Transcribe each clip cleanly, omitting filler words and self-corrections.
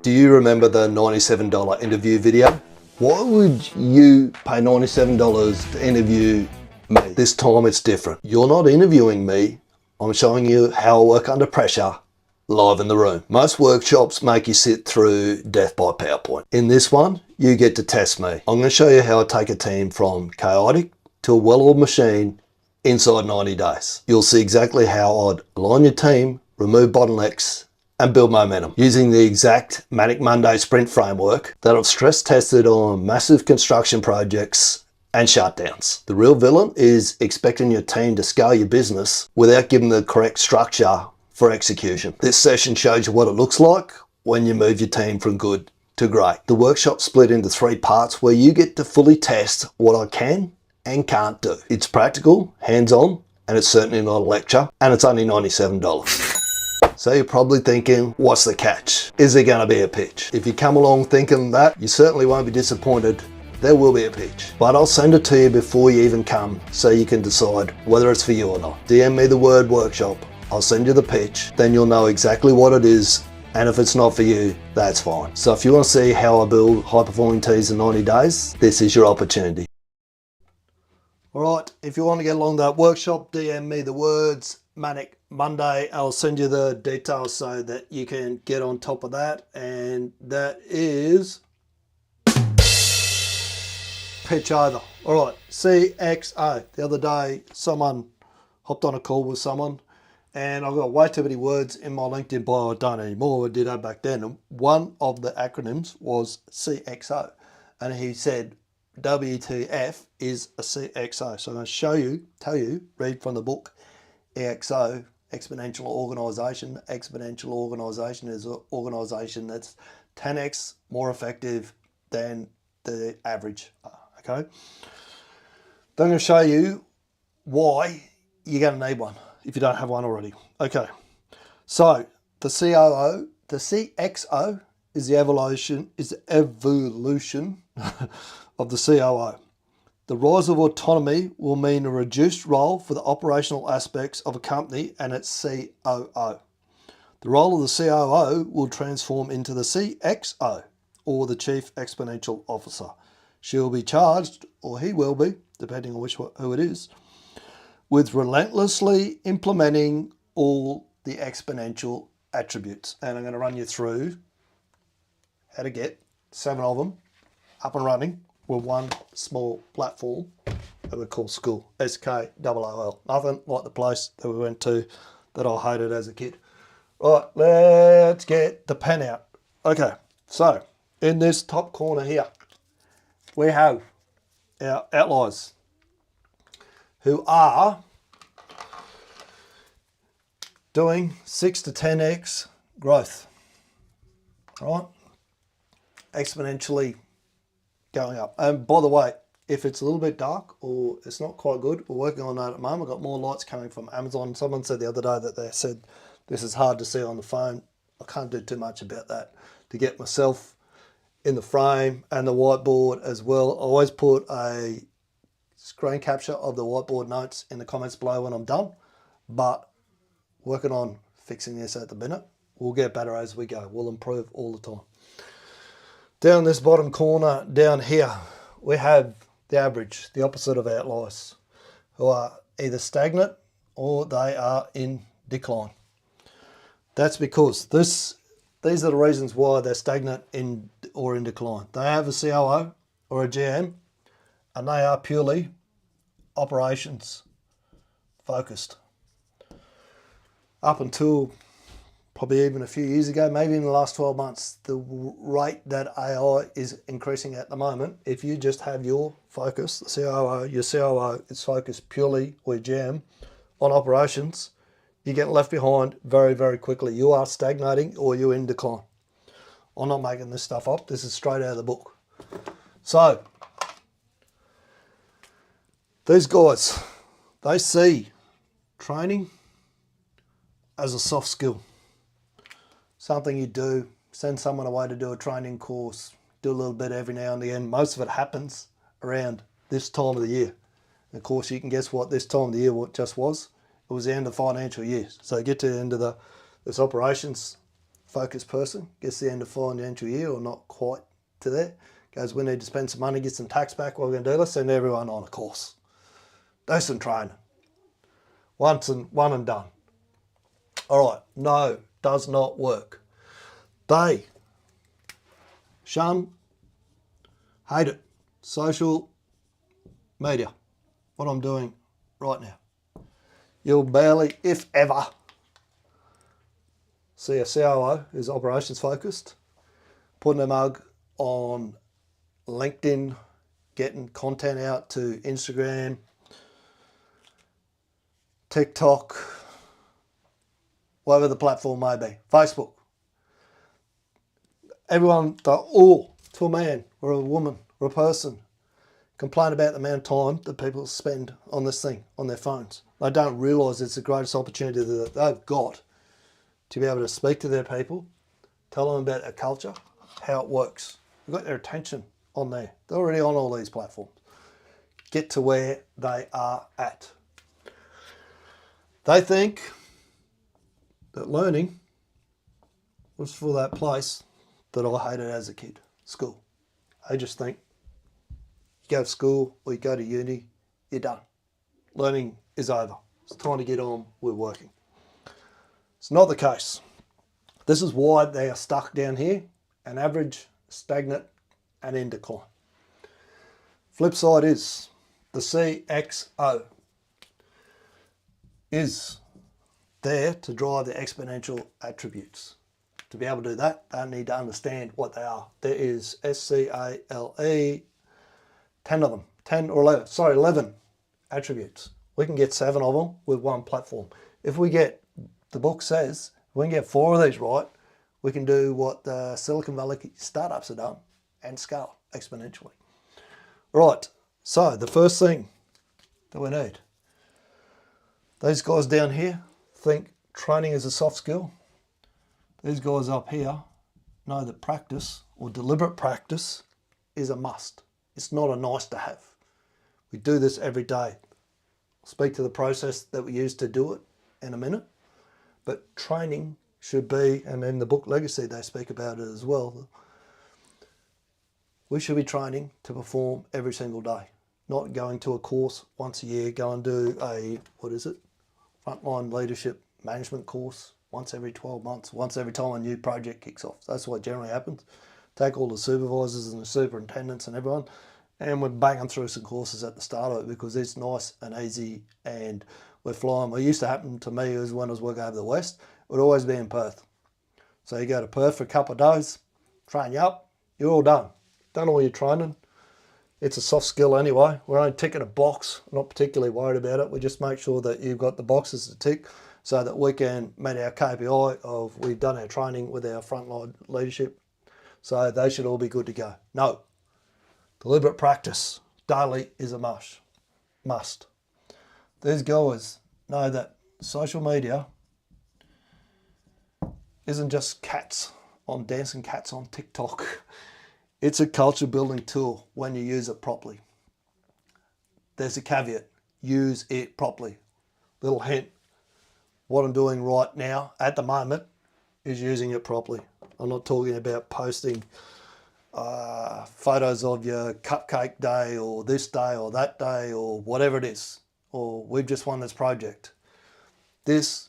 Do you remember the $97 interview video? Why would you pay $97 to interview me? This time it's different. You're not interviewing me. I'm showing you how I work under pressure, live in the room. Most workshops make you sit through death by PowerPoint. In this one, you get to test me. I'm going to show you how I take a team from chaotic to a well-oiled machine inside 90 days. You'll see exactly how I'd align your team, remove bottlenecks, and build momentum using the exact Manic Monday sprint framework that I've stress tested on massive construction projects and shutdowns. The real villain is expecting your team to scale your business without giving the correct structure for execution. This session shows you what it looks like when you move your team from good to great. The workshop's split into 3 parts where you get to fully test what I can and can't do. It's practical, hands-on, and it's certainly not a lecture, and it's only $97. So you're probably thinking, what's the catch? Is there going to be a pitch? If you come along thinking that, you certainly won't be disappointed. There will be a pitch, but I'll send it to you before you even come so you can decide whether it's for you or not. DM me the word workshop. I'll send you the pitch. Then you'll know exactly what it is. And if it's not for you, that's fine. So if you want to see how I build high-performing teams in 90 days, this is your opportunity. All right, if you want to get along that workshop, DM me the words Manic Monday. I'll send you the details so that you can get on top of that. And that is pitch over. All right, CXO. The other day, someone hopped on a call with someone and I've got way too many words in my LinkedIn bio. I don't anymore. I did that back then. And one of the acronyms was CXO. And he said, WTF is a CXO. So I'm going to tell you, read from the book, EXO Exponential Organisation. Exponential organisation is an organisation that's 10x more effective than the average. Okay. Then I'm going to show you why you're going to need one if you don't have one already. Okay. So the CXO is the evolution of the COO. The rise of autonomy will mean a reduced role for the operational aspects of a company and its COO. The role of the COO will transform into the CXO, or the Chief Exponential Officer. She will be charged, or he will be, depending on who it is, with relentlessly implementing all the exponential attributes. And I'm going to run you through how to get 7 of them up and running with one small platform that we call Skool, Skool. Nothing like the place that we went to that I hated as a kid. Right, let's get the pen out. Okay, so in this top corner here, we have our outliers who are doing 6 to 10x growth, all right? Exponentially going up. And by the way, if it's a little bit dark or it's not quite good, we're working on that at the moment. I've got more lights coming from Amazon. Someone said the other day that they said this is hard to see on the phone. I can't do too much about that. To get myself in the frame and the whiteboard as well, I always put a screen capture of the whiteboard notes in the comments below when I'm done, but working on fixing this at the minute. We'll get better as we go. We'll improve all the time. Down this bottom corner down here, we have the average, the opposite of outliers, who are either stagnant or they are in decline. That's because these are the reasons why they're stagnant or in decline. They have a COO or a GM, and they are purely operations focused. Up until probably even a few years ago, maybe in the last 12 months, the rate that AI is increasing at the moment, if you just have your focus, the COO, your COO is focused purely, or your GM, on operations, you get left behind very, very quickly. You are stagnating or you're in decline. I'm not making this stuff up. This is straight out of the book. So, these guys, they see training as a soft skill. Something you do, send someone away to do a training course, do a little bit every now and again. Most of it happens around this time of the year. And of course, you can guess what this time of the year just was. It was the end of the financial year. So get to the end of this operations focused person, gets to the end of financial year or not quite to there, goes, we need to spend some money, get some tax back, what we're going to do, let's send everyone on a course. Do some training. One and done. All right, no, does not work. They shun, hate it. Social media, what I'm doing right now. You'll barely, if ever, see a COO who's operations focused, putting a mug on LinkedIn, getting content out to Instagram, TikTok, whatever the platform may be, Facebook. Everyone, they're all, to a man or a woman or a person, complain about the amount of time that people spend on this thing, on their phones. They don't realise it's the greatest opportunity that they've got to be able to speak to their people, tell them about their culture, how it works. You've got their attention on there. They're already on all these platforms. Get to where they are at. They think that learning was for that place that I hated as a kid, school. They just think you go to school or you go to uni, you're done. Learning is over. It's time to get on with working. It's not the case. This is why they are stuck down here, an average, stagnant, and in decline. Flip side is the CXO is there to drive the exponential attributes. To be able to do that, they need to understand what they are. There is SCALE, 10 of them, 11 attributes. We can get 7 of them with one platform. If we get, the book says, if we can get 4 of these right, we can do what the Silicon Valley startups have done and scale exponentially. Right, so the first thing that we need, these guys down here think training is a soft skill. These guys up here know that practice or deliberate practice is a must. It's not a nice to have. We do this every day. I'll speak to the process that we use to do it in a minute, but training should be, and in the book Legacy they speak about it as well, we should be training to perform every single day, not going to a course once a year, go and do a, frontline leadership management course once every 12 months, once every time a new project kicks off. That's what generally happens. Take all the supervisors and the superintendents and everyone, and we're banging through some courses at the start of it because it's nice and easy and we're flying. What used to happen to me is when I was working over the West, it would always be in Perth. So you go to Perth for a couple of days, train you up, you're all done. Done all your training. It's a soft skill anyway. We're only ticking a box, not particularly worried about it. We just make sure that you've got the boxes to tick so that we can meet our KPI of we've done our training with our frontline leadership. So they should all be good to go. No, deliberate practice daily is a must. These guys know that social media isn't just dancing cats on TikTok. It's a culture building tool when you use it properly. There's a caveat, use it properly. Little hint, what I'm doing right now at the moment is using it properly. I'm not talking about posting photos of your cupcake day or this day or that day or whatever it is, or we've just won this project. This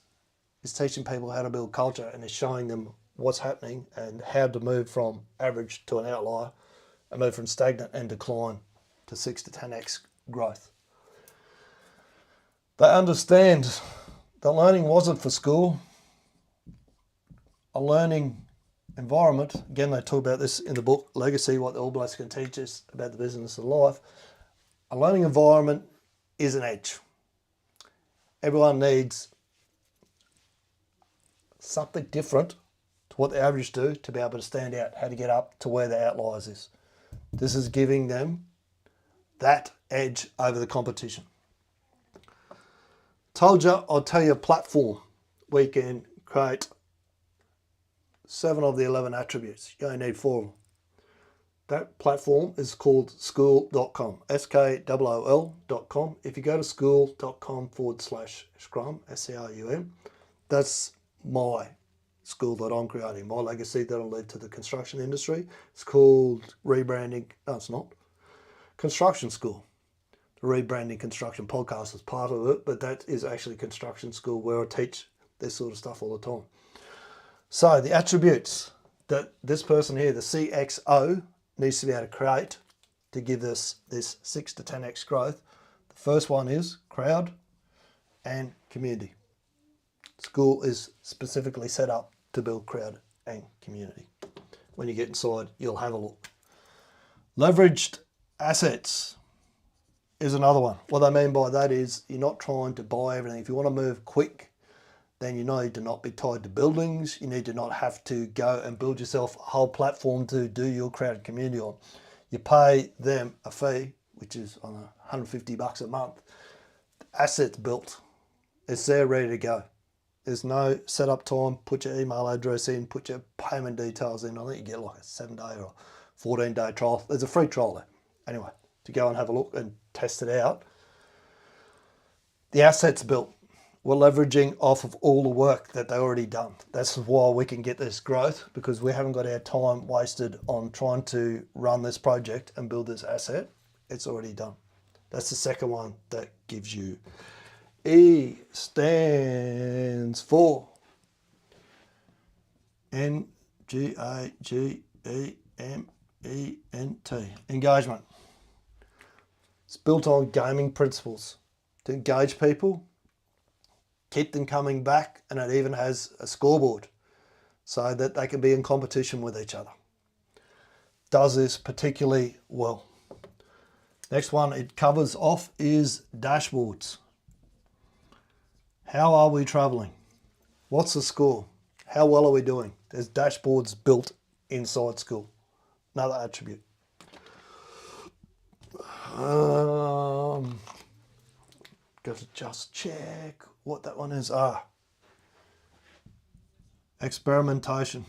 is teaching people how to build culture and is showing them what's happening and how to move from average to an outlier and move from stagnant and decline to 6 to 10x growth. They understand that learning wasn't for school. A learning environment, again they talk about this in the book Legacy, what the All Blacks can teach us about the business of life. A learning environment is an edge. Everyone needs something different to what the average do to be able to stand out, how to get up to where the outliers is. This is giving them that edge over the competition. Told you, I'll tell you a platform where you can create 7 of the 11 attributes. You only need 4 of them. That platform is called Skool.com, Skool.com. If you go to Skool.com/Scrum, SCRUM, that's my Skool that I'm creating, my legacy that'll lead to the construction industry. It's called rebranding. No, it's not. Construction Skool. The rebranding construction podcast is part of it, but that is actually Construction Skool where I teach this sort of stuff all the time. So the attributes that this person here, the CXO, needs to be able to create to give us this 6 to 10x growth. The first one is crowd and community. Skool is specifically set up to build crowd and community. When you get inside, you'll have a look. Leveraged assets is another one. What I mean by that is you're not trying to buy everything. If you want to move quick, then you need to not be tied to buildings. You need to not have to go and build yourself a whole platform to do your crowd community on. You pay them a fee, which is on $150 a month. The asset's built. It's there ready to go. There's no setup time. Put your email address in, put your payment details in. I think you get like a 7-day or 14-day trial. There's a free trial there. Anyway, to go and have a look and test it out. The asset's built. We're leveraging off of all the work that they've already done. That's why we can get this growth, because we haven't got our time wasted on trying to run this project and build this asset. It's already done. That's the second one that gives you. E stands for Engagement. Engagement. It's built on gaming principles to engage people, keep them coming back, and it even has a scoreboard so that they can be in competition with each other. Does this particularly well. Next one it covers off is dashboards. How are we traveling? What's the score? How well are we doing? There's dashboards built inside Skool. Another attribute. Got to just check what that one is. Experimentation.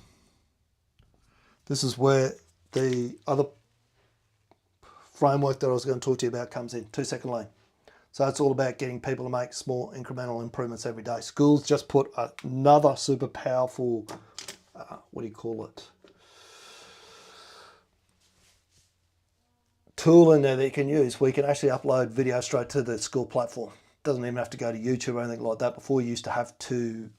This is where the other framework that I was going to talk to you about comes in, 2-second lane. So it's all about getting people to make small incremental improvements every day. Skool's just put another super powerful, what do you call it? Tool in there that you can use where you can actually upload video straight to the Skool platform. Doesn't even have to go to YouTube or anything like that. Before you used to have to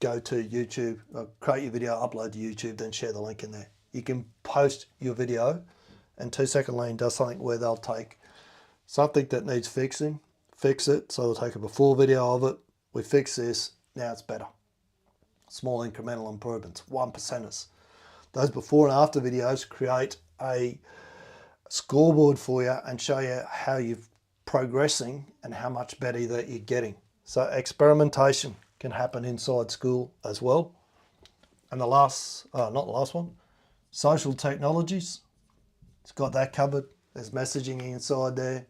go to YouTube, create your video, upload to YouTube, then share the link in there. You can post your video, and 2-second lane does something where they'll take something that needs fixing, fix it. So they'll take a before video of it. We fix this, now it's better. Small incremental improvements, 1%ers. Those before and after videos create a scoreboard for you and show you how you're progressing and how much better that you're getting. So experimentation can happen inside Skool as well. And the last, not the last one, social technologies. It's got that covered. There's messaging inside there.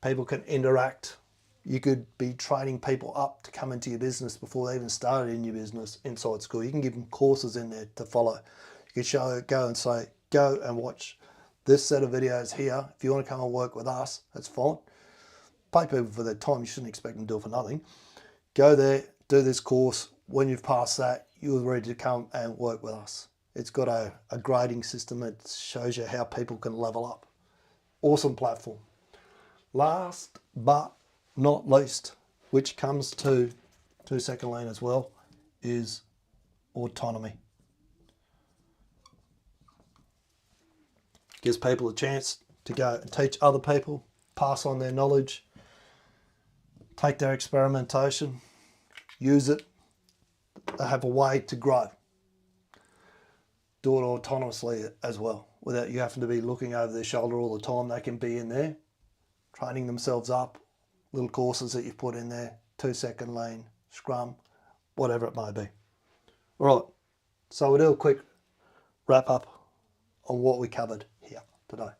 People can interact. You could be training people up to come into your business before they even started in your business inside Skool. You can give them courses in there to follow. You can go and say, go and watch this set of videos here. If you want to come and work with us, that's fine. Pay people for their time. You shouldn't expect them to do it for nothing. Go there, do this course. When you've passed that, you're ready to come and work with us. It's got a grading system that shows you how people can level up. Awesome platform. Last but not least, which comes to 2-second lane as well, is autonomy. Gives people a chance to go and teach other people, pass on their knowledge, take their experimentation, use it. They have a way to grow. Do it autonomously as well, without you having to be looking over their shoulder all the time. They can be in there, training themselves up, little courses that you've put in there, 2-second lane, Scrum, whatever it may be. All right, so we'll do a quick wrap up on what we covered here today.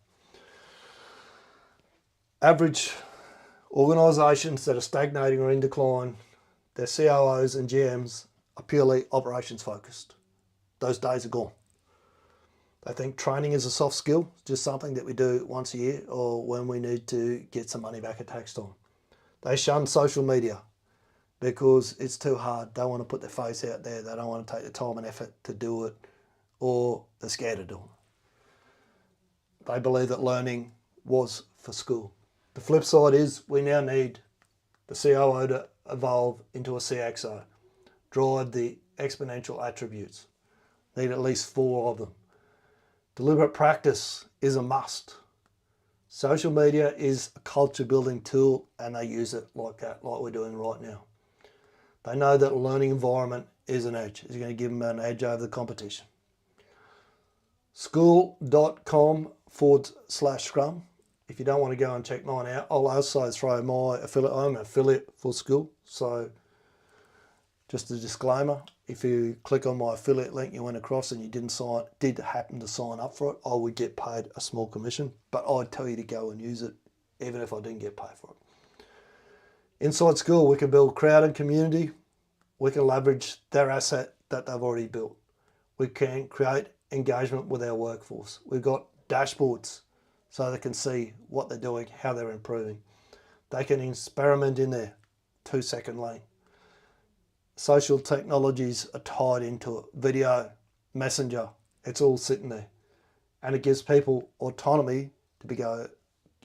Average organisations that are stagnating or in decline, their COOs and GMs are purely operations focused. Those days are gone. They think training is a soft skill, just something that we do once a year or when we need to get some money back at tax time. They shun social media. because it's too hard. They want to put their face out there. They don't want to take the time and effort to do it, or they're scared of doing it. They believe that learning was for school. The flip side is we now need the COO to evolve into a CXO, drive the exponential attributes. Need at least 4 of them. Deliberate practice is a must. Social media is a culture building tool, and they use it like that, like we're doing right now. They know that a learning environment is an edge. It's going to give them an edge over the competition. Skool.com/Scrum. If you don't want to go and check mine out, I'll also throw my affiliate. I'm an affiliate for Skool. So just a disclaimer, if you click on my affiliate link you went across and you did happen to sign up for it, I would get paid a small commission, but I'd tell you to go and use it even if I didn't get paid for it. Inside Skool, we can build crowd and community. We can leverage their asset that they've already built. We can create engagement with our workforce. We've got dashboards so they can see what they're doing, how they're improving. They can experiment in their 2-second lane. Social technologies are tied into it. Video, messenger, it's all sitting there. And it gives people autonomy to be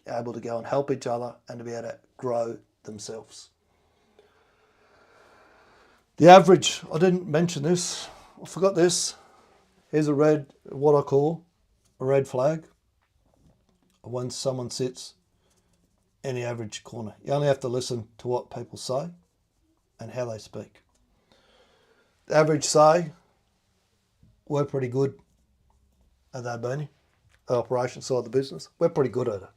able to go and help each other and to be able to grow themselves. The average, I didn't mention this, I forgot this. Here's what I call a red flag when someone sits in the average corner. You only have to listen to what people say and how they speak. The average say, we're pretty good at that, Bernie. The operation side of the business, we're pretty good at it.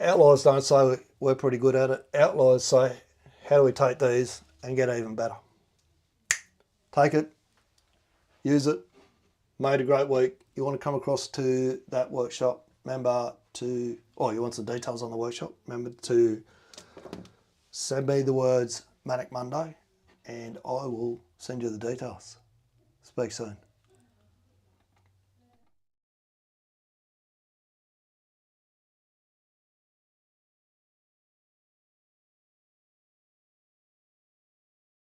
Outliers don't say we're pretty good at it. Outliers say, how do we take these and get even better? Take it, use it, made a great week. You want to come across to that workshop, remember to, you want some details on the workshop, remember to send me the words Manic Monday and I will send you the details. Speak soon.